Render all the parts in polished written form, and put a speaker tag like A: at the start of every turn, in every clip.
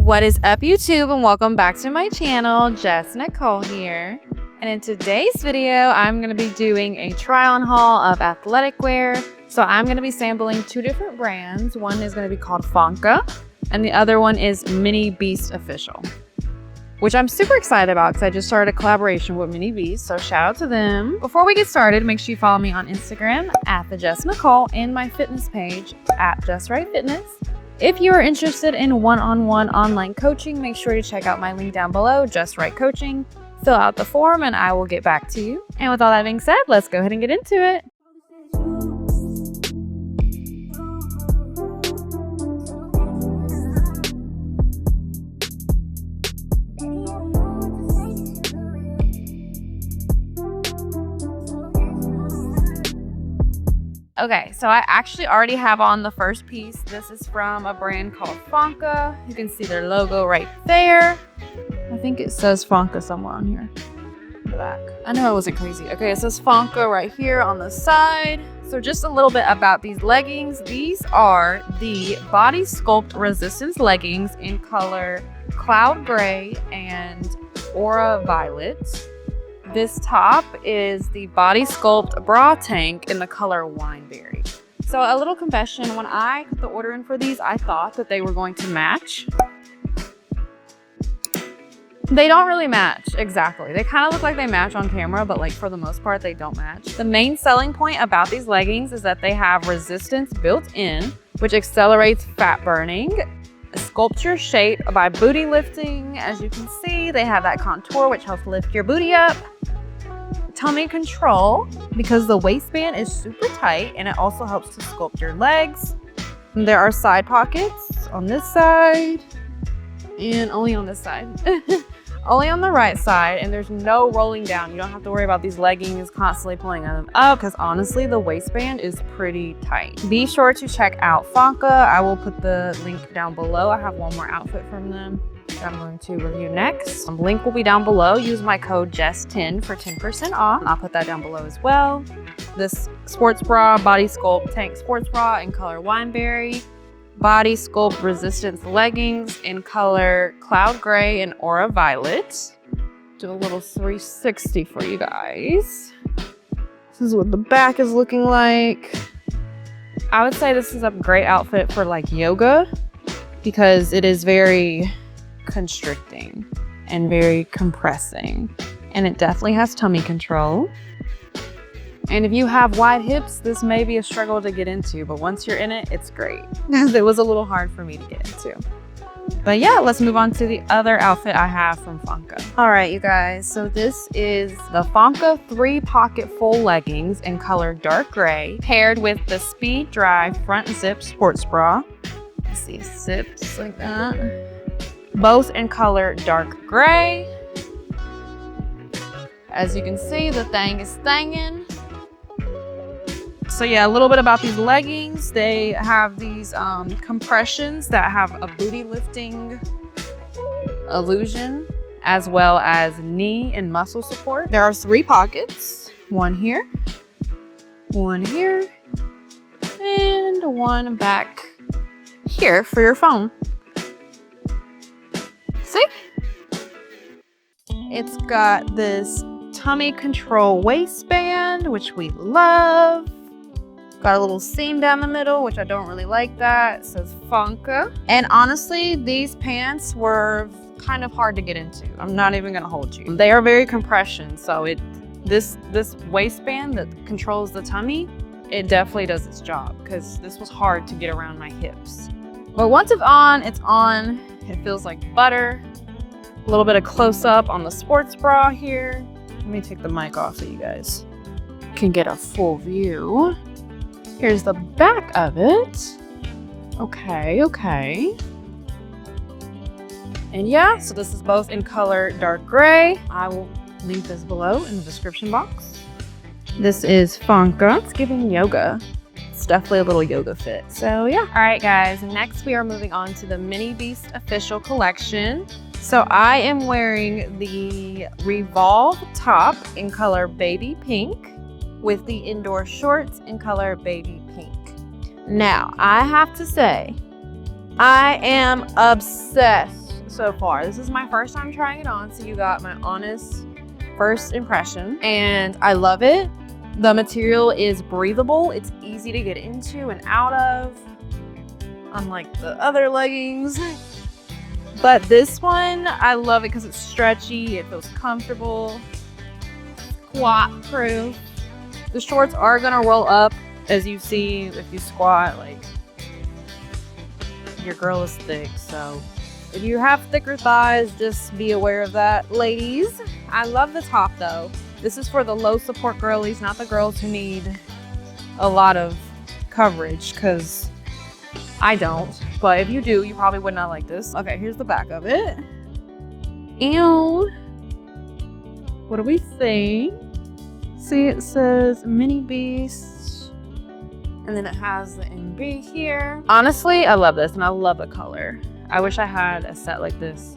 A: What is up, YouTube, and welcome back to my channel. Jess Nichole here, and in today's video I'm going to be doing a try on haul of athletic wear. So I'm going to be sampling two different brands. One is going to be called Fanka and the other one is MiniBeast Official, which I'm super excited about because I just started a collaboration with MiniBeast, so shout out to them. Before we get started, make sure you follow me on Instagram at the Jess Nichole and my fitness page at Just Right Fitness. If you are interested in one-on-one online coaching, make sure to check out my link down below, Just Right Coaching. Fill out the form and I will get back to you. And with all that being said, let's go ahead and get into it. Okay, so I actually already have on the first piece. This is from a brand called Fanka. You can see their logo right there. I think it says Fanka somewhere on here. In the back. I know it wasn't crazy. Okay, it says Fanka right here on the side. So just a little bit about these leggings. These are the Body Sculpt Resistance Leggings in color Cloud Gray and Aura Violet. This top is the Body Sculpt Bra Tank in the color Wineberry. So a little confession, when I put the order in for these, I thought that they were going to match. They don't really match exactly. They kind of look like they match on camera, but like for the most part, they don't match. The main selling point about these leggings is that they have resistance built in, which accelerates fat burning. Sculpt your shape by booty lifting. As you can see, they have that contour which helps lift your booty up. Tummy control, because the waistband is super tight and it also helps to sculpt your legs. And there are side pockets on this side and only on this side. Only on the right side, and there's no rolling down. You don't have to worry about these leggings constantly pulling them up because honestly the waistband is pretty tight. Be sure to check out Fanka. I will put the link down below. I have one more outfit from them that I'm going to review next. Link will be down below. Use my code JESS10 for 10% off. I'll put that down below as well. This sports bra, Body Sculpt Tank sports bra in color Wineberry. Body Sculpt Resistance Leggings in color Cloud Gray and Aura Violet. Do a little 360 for you guys. This is what the back is looking like. I would say this is a great outfit for like yoga because it is very constricting and very compressing. And it definitely has tummy control. And if you have wide hips, this may be a struggle to get into, but once you're in it, it's great. It was a little hard for me to get into. But yeah, let's move on to the other outfit I have from Fanka. All right, you guys, so this is the Fanka 3-pocket full leggings in color dark gray, paired with the SpeedDry front zip sports bra. You see zips like that. Both in color dark gray. As you can see, the thing is thangin'. So yeah, a little bit about these leggings. They have these compressions that have a booty lifting illusion, as well as knee and muscle support. There are 3 pockets, one here, and one back here for your phone. See? It's got this tummy control waistband, which we love. Got a little seam down the middle, which I don't really like that. It says Fanka. And honestly, these pants were kind of hard to get into. I'm not even gonna hold you. They are very compression, so this waistband that controls the tummy, it definitely does its job because this was hard to get around my hips. But once it's on, it feels like butter. A little bit of close up on the sports bra here. Let me take the mic off so you guys can get a full view. Here's the back of it. Okay. And yeah, so this is both in color dark gray. I will link this below in the description box. This is Fanka. It's giving yoga. It's definitely a little yoga fit. So yeah. All right, guys. Next, we are moving on to the MiniBeast Official Collection. So I am wearing the Revolve top in color baby pink with the indoor shorts in color baby pink. Now, I have to say, I am obsessed so far. This is my first time trying it on, so you got my honest first impression, and I love it. The material is breathable. It's easy to get into and out of, unlike the other leggings. But this one, I love it because it's stretchy, it feels comfortable, squat proof. The shorts are gonna roll up, as you see if you squat. Like, your girl is thick, so if you have thicker thighs, just be aware of that, ladies. I love the top though. This is for the low support girlies, not the girls who need a lot of coverage, because I don't. But if you do, you probably would not like this. Okay, here's the back of it. Ew. What do we think? See, it says MiniBeast, and then it has the MB here. Honestly, I love this, and I love the color. I wish I had a set like this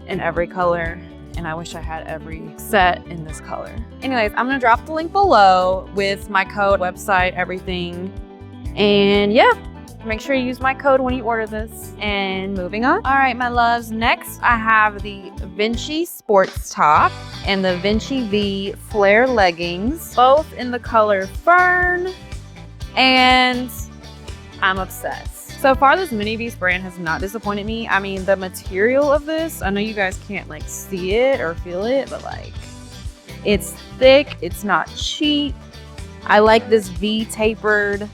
A: in every color, and I wish I had every set in this color. Anyways, I'm gonna drop the link below with my code, website, everything. And yeah, make sure you use my code when you order this. And moving on. All right, my loves, next I have the Vinci sports top and the Vinci V flare leggings, both in the color Fern, and I'm obsessed. So far, this MiniBeast brand has not disappointed me. I mean, the material of this, I know you guys can't like see it or feel it, but like, it's thick, it's not cheap. I like this V tapered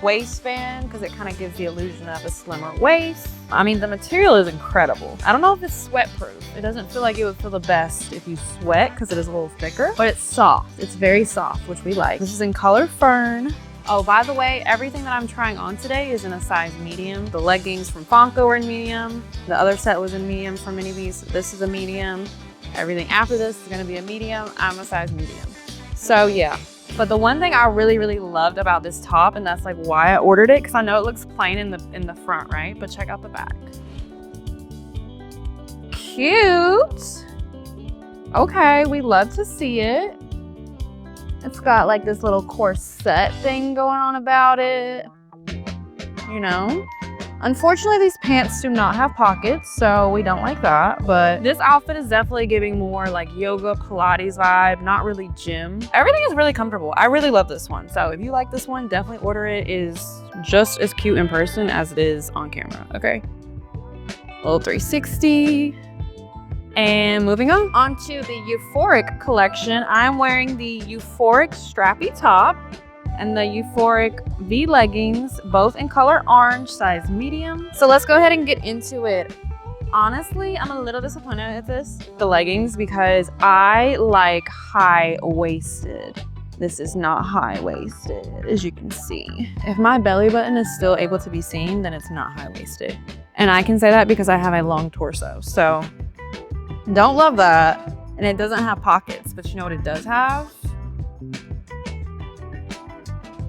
A: waistband because it kind of gives the illusion of a slimmer waist. I mean, the material is incredible. I don't know if it's sweat proof. It doesn't feel like it would feel the best if you sweat because it is a little thicker, but it's soft. It's very soft, which we like. This is in color Fern. Oh, by the way, everything that I'm trying on today is in a size medium. The leggings from Fanka were in medium. The other set was in medium from MiniBeast. This is a medium. Everything after this is gonna be a medium. I'm a size medium. So yeah. But the one thing I really, really loved about this top, and that's like why I ordered it, because I know it looks plain in the front, right? But check out the back. Cute. Okay, we love to see it. It's got like this little corset thing going on about it, you know? Unfortunately, these pants do not have pockets, so we don't like that. But this outfit is definitely giving more like yoga, Pilates vibe, not really gym. Everything is really comfortable. I really love this one. So if you like this one, definitely order it. It is just as cute in person as it is on camera, okay? Little 360. And moving on to the Euphoric collection. I'm wearing the Euphoric Strappy top and the Euphoric V leggings, both in color orange, size medium. So let's go ahead and get into it. Honestly, I'm a little disappointed at this, the leggings, because I like high-waisted. This is not high-waisted, as you can see. If my belly button is still able to be seen, then it's not high-waisted. And I can say that because I have a long torso, so don't love that. And it doesn't have pockets, but you know what it does have?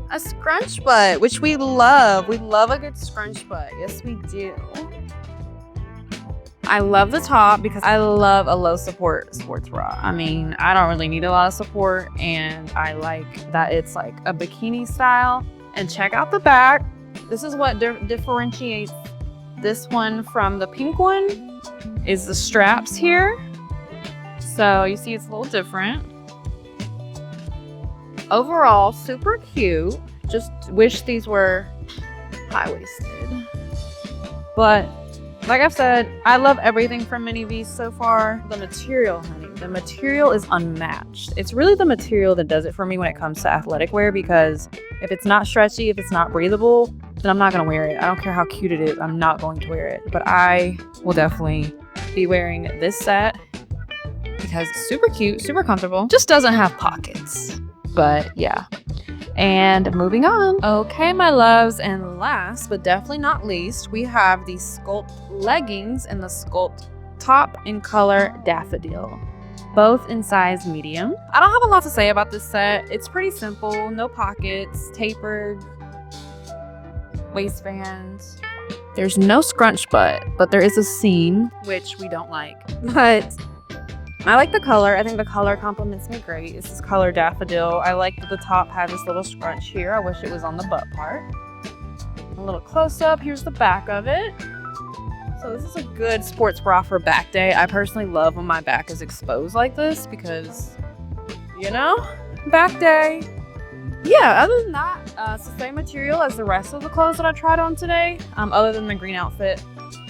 A: A scrunch butt, which we love. We love a good scrunch butt. Yes, we do. I love the top because I love a low support sports bra. I mean, I don't really need a lot of support, and I like that it's like a bikini style. And check out the back. This is what differentiates this one from the pink one, is the straps here. So you see it's a little different. Overall, super cute. Just wish these were high-waisted. But like I've said, I love everything from MiniBeast so far. The material, honey, the material is unmatched. It's really the material that does it for me when it comes to athletic wear, because if it's not stretchy, if it's not breathable, then I'm not gonna wear it. I don't care how cute it is, I'm not going to wear it. But I will definitely be wearing this set because it's super cute, super comfortable. Just doesn't have pockets, but yeah. And moving on. Okay, my loves, and last but definitely not least, we have the Sculpt leggings and the Sculpt top in color Daffodil, both in size medium. I don't have a lot to say about this set. It's pretty simple, no pockets, tapered waistband. There's no scrunch butt, but there is a seam, which we don't like. But I like the color. I think the color complements me great. This is color Daffodil. I like that the top has this little scrunch here. I wish it was on the butt part. A little close up. Here's the back of it. So this is a good sports bra for back day. I personally love when my back is exposed like this because, you know, back day. Yeah, other than that, it's the same material as the rest of the clothes that I tried on today, other than the green outfit.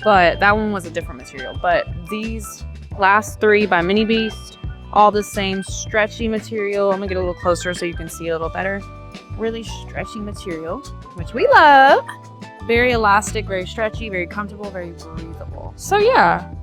A: But that one was a different material. But these last 3 by MiniBeast, all the same stretchy material. I'm gonna get a little closer so you can see a little better. Really stretchy material, which we love. Very elastic, very stretchy, very comfortable, very breathable. So yeah,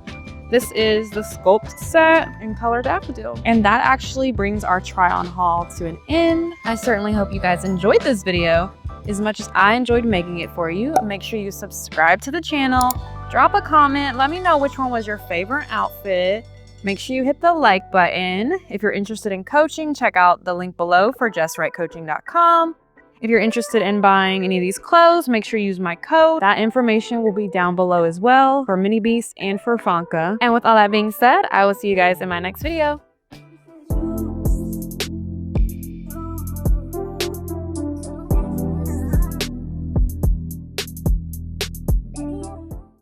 A: this is the Sculpt set in color Daffodil. And that actually brings our try on haul to an end. I certainly hope you guys enjoyed this video as much as I enjoyed making it for you. Make sure you subscribe to the channel, drop a comment, let me know which one was your favorite outfit. Make sure you hit the like button. If you're interested in coaching, check out the link below for JessWrightCoaching.com. If you're interested in buying any of these clothes, make sure you use my code. That information will be down below as well for MiniBeast and for Fanka. And with all that being said, I will see you guys in my next video.